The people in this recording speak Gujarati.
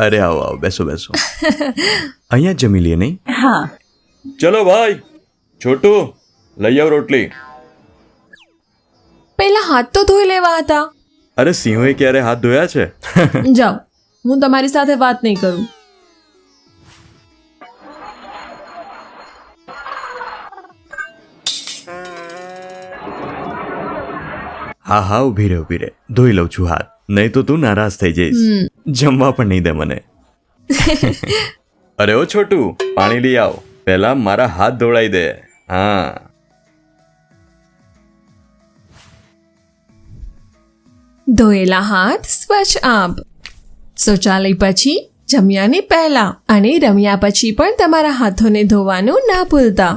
અરે આવો આવો, બેસો બેસો. અહીંયા જ જમી લઈએ નહીં? હા. ચલો ભાઈ, છોટુ લઈ આવ રોટલી. પહેલા હાથ તો ધોઈ લેવા હતા. અરે સિંહોએ ક્યારે હાથ ધોયા છે? જાઓ, હું તમારી સાથે વાત નહીં કરું. હા હા, ઊભી રહે, ધોઈ લઉં છું હાથ, નહીં તો તું નારાજ થઈ જઈશ. જમવા પણ નહીં દે મને. અરે ઓ છોટુ, પાણી લઈ આવ, પહેલા મારા હાથ ધોળાઈ દે. હા. ધોયેલા હાથ સ્વચ્છ આપ. શૌચાલય પછી, જમ્યાની પહેલા અને રમ્યા પછી પણ તમારા હાથોને ધોવાનું ના ભૂલતા.